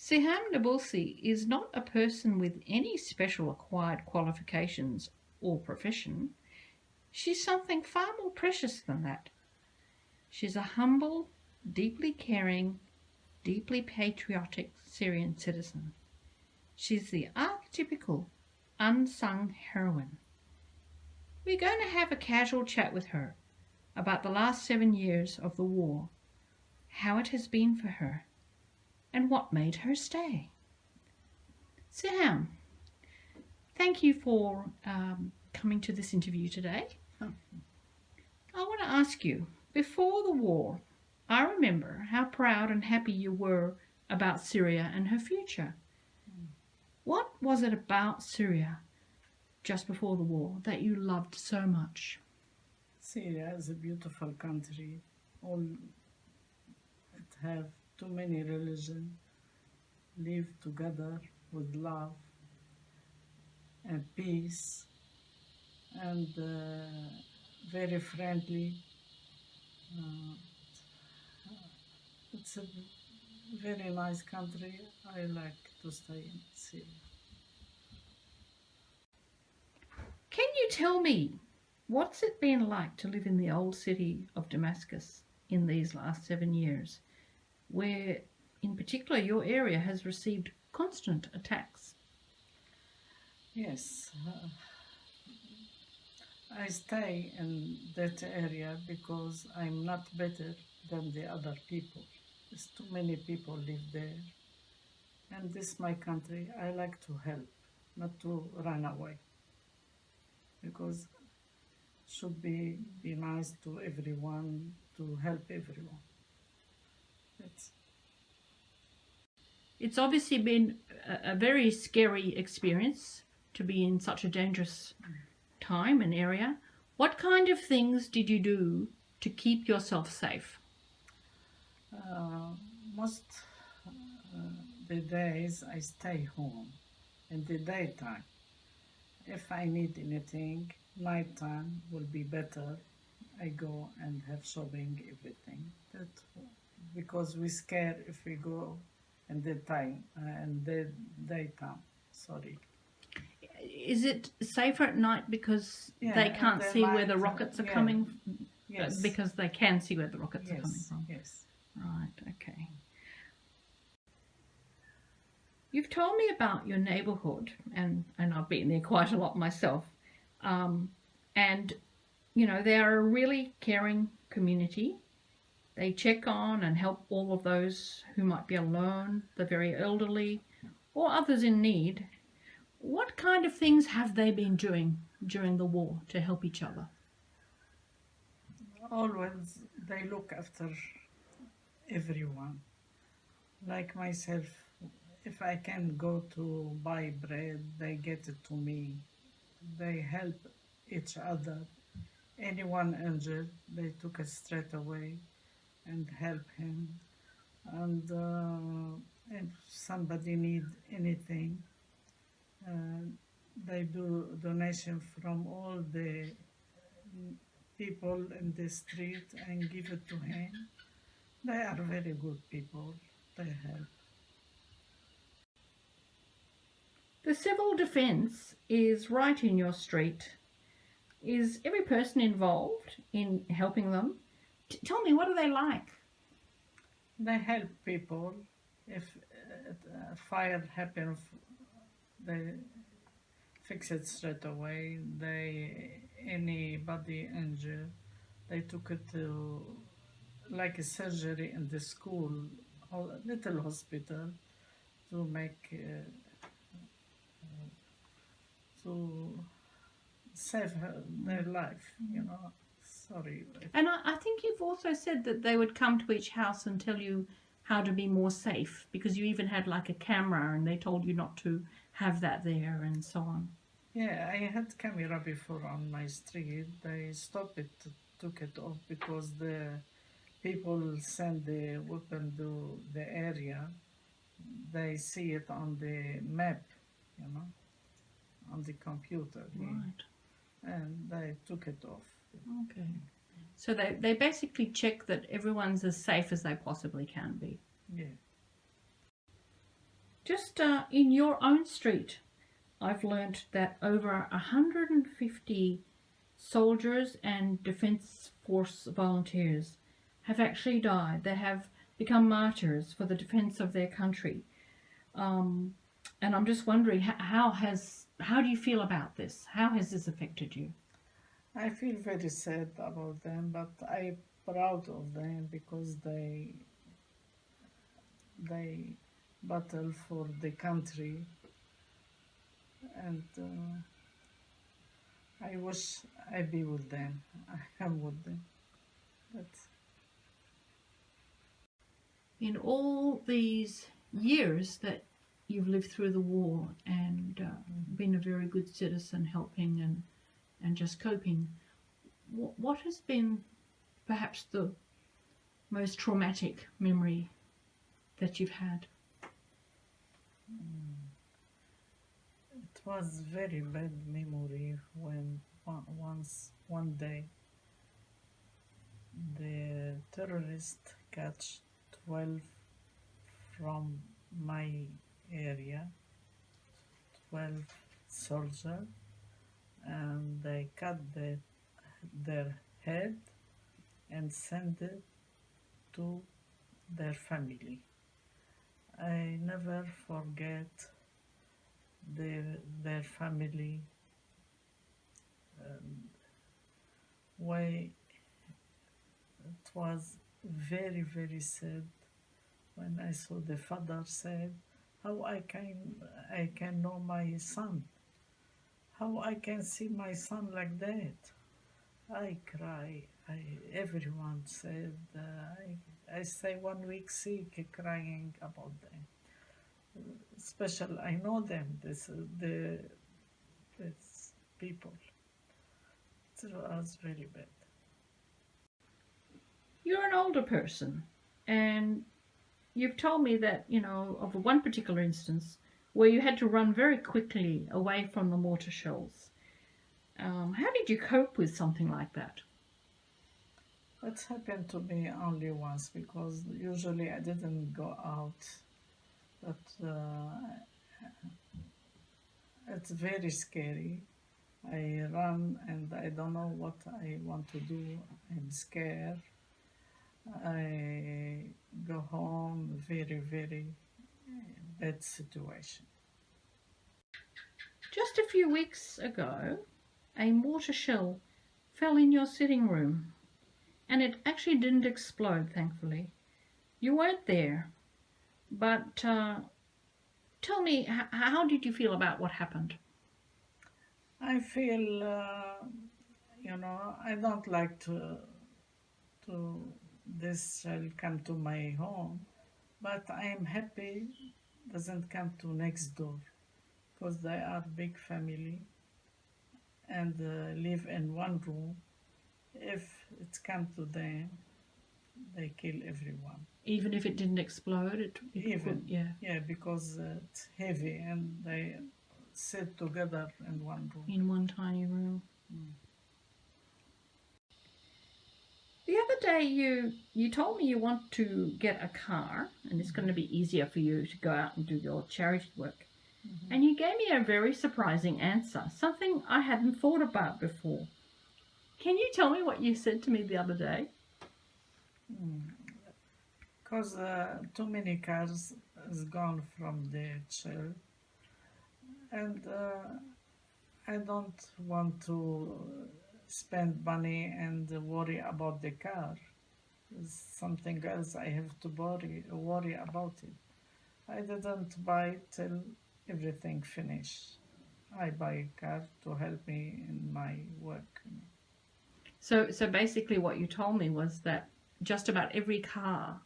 Siham Nabulsi is not a person with any special acquired qualifications or profession. She's something far more precious than that. She's a humble, deeply caring, deeply patriotic Syrian citizen. She's the archetypical unsung heroine. We're going to have a casual chat with her about the last 7 years of the war, how it has been for her, and what made her stay. Siham, thank you for coming to this interview today. I want to ask you, before the war, I remember how proud and happy you were about Syria and her future. What was it about Syria just before the war that you loved so much? Syria is a beautiful country. All it have too many religions live together with love and peace, and very friendly. It's a very nice country. I like to stay in Syria. Can you tell me, what's it been like to live in the old city of Damascus in these last 7 years, where in particular your area has received constant attacks? Yes, I stay in that area because I'm not better than the other people. There's too many people live there, and this is my country. I like to help, not to run away, because should be nice to everyone, to help everyone. That's It's obviously been a very scary experience to be in such a dangerous time and area. What kind of things did you do to keep yourself safe? most the days I stay home in the daytime. If I need anything, nighttime will be better. I go and have shopping, everything. That because we scared if we go in the time and the daytime. Sorry. Is it safer at night because Yeah, they and can't the see where the night, rockets are yeah, coming? yes, Because they can see where the rockets are coming yes, from. yes. Right, okay. You've told me about your neighbourhood, and I've been there quite a lot myself. And, you know, they are a really caring community. They check on and help all of those who might be alone, the very elderly, or others in need. What kind of things have they been doing during the war to help each other? Always they look after everyone. Like myself, if I can go to buy bread, they get it to me. They help each other. Anyone injured, they took it straight away and help him. And if somebody need anything, uh, they do donation from all the people in the street and give it to him. They are very good people. They help. The civil defence is right in your street. Is every person involved in helping them? Tell me, what are they like? They help people. If a fire happens, they fix it straight away. They anybody injured, they took it to like a surgery in the school or a little hospital to make to save their life. You know, sorry. And I think you've also said that they would come to each house and tell you how to be more safe, because you even had like a camera and they told you not to have that there and so on. Yeah, I had camera before on my street. They stopped it, took it off because the people send the weapon to the area. They see it on the map, you know, on the computer, yeah, Right. and they took it off. Okay. So they basically check that everyone's as safe as they possibly can be. Yeah. Just in your own street, I've learnt that over 150 soldiers and Defence Force volunteers have actually died. They have become martyrs for the defence of their country. Um, and I'm just wondering, how do you feel about this? How has this affected you? I feel very sad about them, but I'm proud of them because they battle for the country, and I wish I be with them. I am with them, but In all these years that you've lived through the war and been a very good citizen, helping and just coping, what has been perhaps the most traumatic memory that you've had? it was very bad memory when one day the terrorist catch 12 from my area, 12 soldiers, and they cut their head and sent it to their family. I never forget their family, why it was very very sad when I saw the father said, how I can know my son, how I can see my son like that. I cry. Everyone said, I stay 1 week sick crying about them. Special, I know them, this people. It was very bad. You're an older person, and you've told me that, of one particular instance where you had to run very quickly away from the mortar shells. How did you cope with something like that? It happened to me only once because usually I didn't go out. But it's very scary. I run and I don't know what I want to do. I'm scared. I go home, very, very bad situation. Just a few weeks ago, a mortar shell fell in your sitting room, and it actually didn't explode, thankfully. You weren't there, but tell me, how did you feel about what happened? I feel, I don't like to this shall come to my home, but I am happy doesn't come to next door because they are big family and live in one room. If it come to them, they kill everyone. Even if it didn't explode, it Even, could, yeah, yeah, because it's heavy and they sit together in one room. in one tiny room. Mm. The other day, you told me you want to get a car, and it's going to be easier for you to go out and do your charity work. Mhm. And you gave me a very surprising answer, something I hadn't thought about before. Can you tell me what you said to me the other day? Because too many cars is gone from the church, and I don't want to spend money and worry about the car. It's something else I have to worry about it. I didn't buy till everything finished. I buy a car to help me in my work. So basically what you told me was that just about every car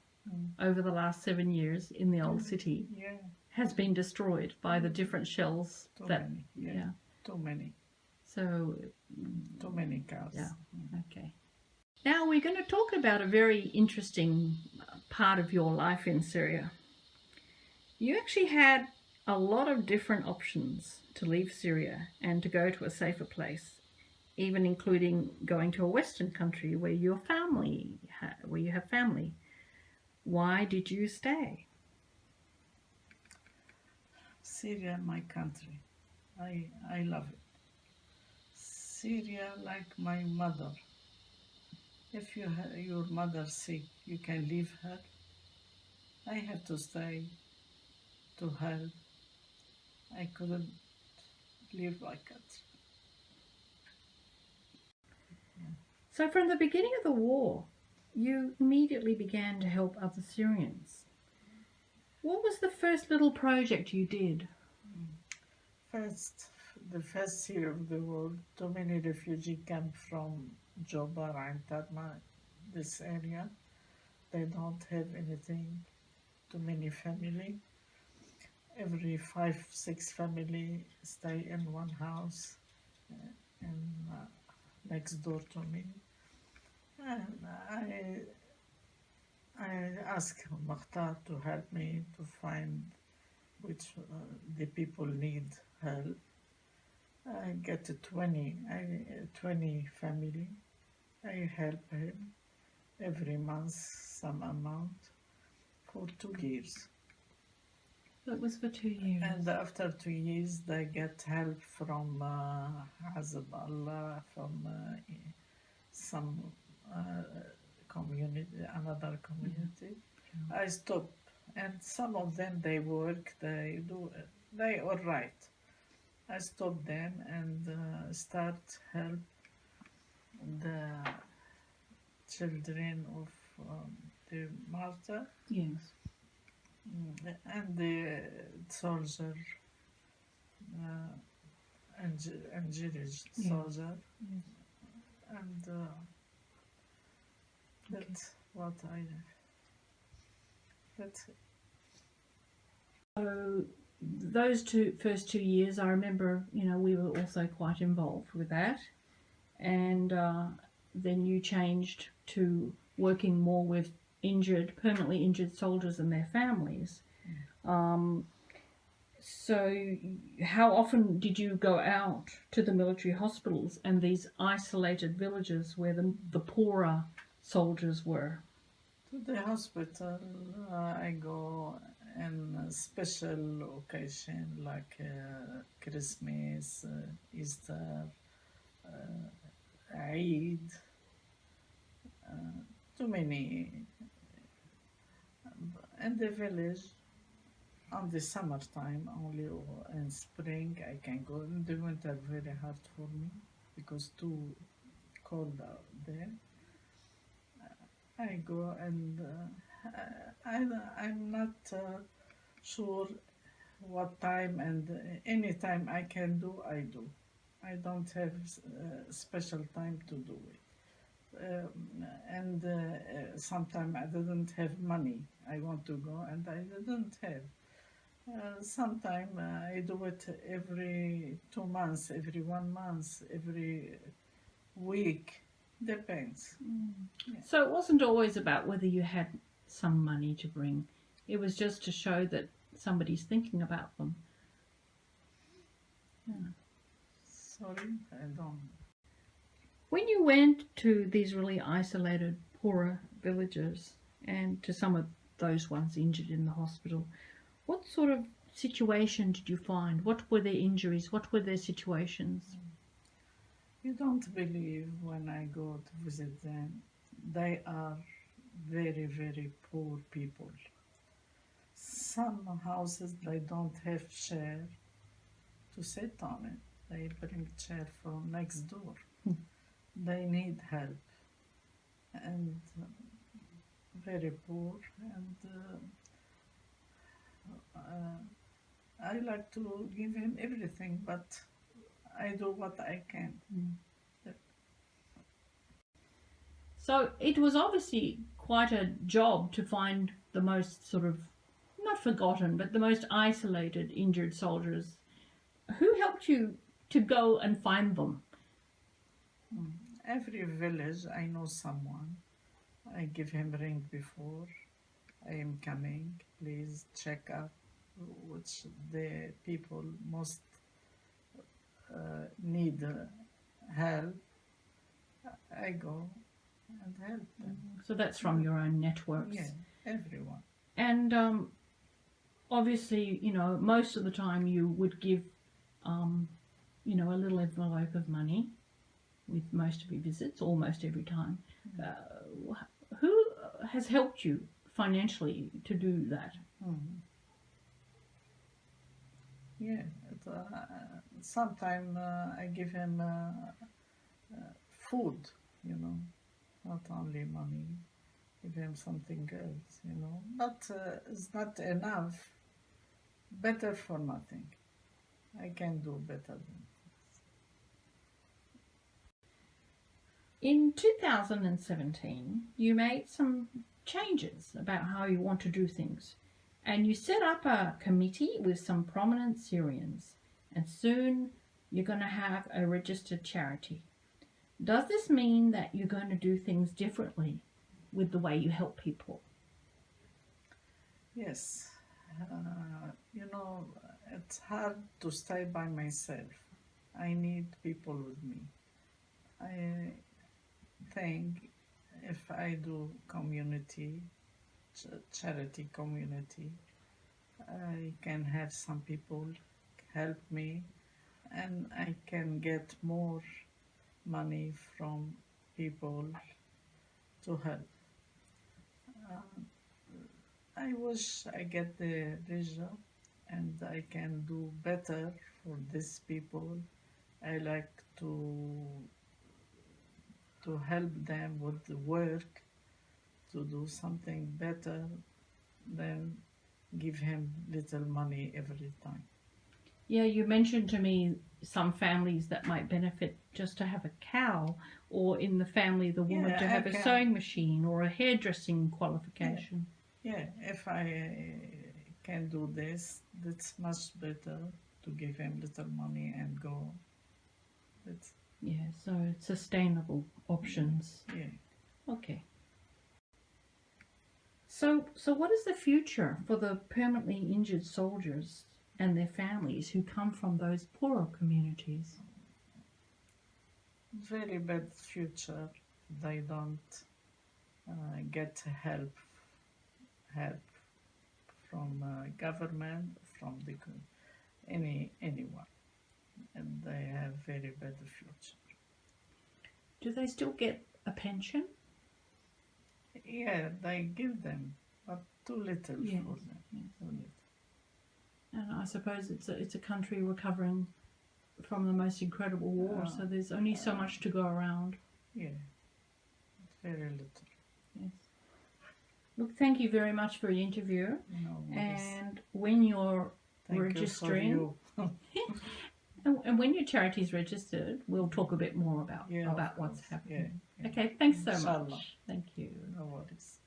over the last 7 years in the old city Yeah, has been destroyed by the different shells too that, many. Yeah, too many. So, Too many cars. yeah, okay. Now we're going to talk about a very interesting part of your life in Syria. You actually had a lot of different options to leave Syria and to go to a safer place, even including going to a Western country where you have family. Why did you stay? Syria, my country. I love it. Syria, like my mother. If your mother sick, you can leave her. I have to stay to help. I couldn't leave my country. So from the beginning of the war, you immediately began to help other Syrians. What was the first little project you did? First, the first year of the war, too many refugee camp from Jobar and Tadma, this area. They don't have anything. Too many family. Every 5, 6 family stay in one house, and next door to me. And I asked Makhtar to help me to find which the people need help. I get to 20 family. I help him every month some amount for 2 years. That was for 2 years. And after 2 years, they get help from Hazab Allah, from some community, another community. I stop, and some of them they work, they all right. I stop them and start help the children of the martyr Yes. and the soldier and Jewish Yeah. soldier, Yes. and that's what I. That's it. So those first 2 years, I remember, we were also quite involved with that. And then you changed to working more with permanently injured soldiers and their families. So how often did you go out to the military hospitals and these isolated villages where the poorer soldiers were? To the hospital, I go in a special occasion like Christmas, Easter, Eid. Too many. In the village, on the summertime only, or in spring I can go. In the winter, very hard for me because too cold out there. I go and I'm not sure what time, and any time I can do, I do. I don't have special time to do it. And sometimes I didn't have money. I want to go and I didn't have. Sometimes I do it every 2 months, every 1 month, every week. Depends. So it wasn't always about whether you had some money to bring. It was just to show that somebody's thinking about them. Sorry, I don't. When you went to these really isolated, poorer villages and to some of those ones injured in the hospital, what sort of situation did you find? What were their injuries? What were their situations? You don't believe when I go to visit them. They are very, very poor people. Some houses they don't have chair to sit on it. They bring chair from next door. They need help and very poor, and I like to give him everything, but I do what I can. So it was obviously quite a job to find the most sort of, not forgotten, but the most isolated injured soldiers. Who helped you to go and find them? Every village I know someone. I give him ring before. I am coming. Please check up which the people most need help. I go and help them. So that's from your own networks. Yeah, everyone. And obviously, most of the time you would give, a little envelope of money with most of your visits, almost every time. Who has helped you financially to do that? Yeah, sometimes I give him food, not only money. Give him something else. But it's not enough. Better for nothing. I can do better than. In 2017, you made some changes about how you want to do things, and you set up a committee with some prominent Syrians, and soon you're going to have a registered charity. Does this mean that you're going to do things differently with the way you help people? Yes. It's hard to stay by myself. I need people with me. I think if I do community, charity community, I can have some people help me and I can get more money from people to help. I wish I get the result and I can do better for these people. I like to help them with the work to do something better than give him little money every time. Yeah, you mentioned to me some families that might benefit just to have a cow, or in the family, the woman to have a sewing machine or a hairdressing qualification. Yeah, if I can do this, that's much better to give him little money and go. Yeah, so sustainable options. Yeah. Okay. So what is the future for the permanently injured soldiers and their families who come from those poorer communities? Very bad future. They don't get help from government, from anyone, and they have very bad future. Do they still get a pension? Yeah, they give them, but too little for them. Yes. Too little. And I suppose it's a country recovering from the most incredible war, so there's only so much to go around. Yeah, very little. Yes. Look, thank you very much for your interview. No, and when you're registering, and when your charity is registered, we'll talk a bit more about what's happening. Yeah. Okay, thanks so Inshallah. much. Thank you. No worries.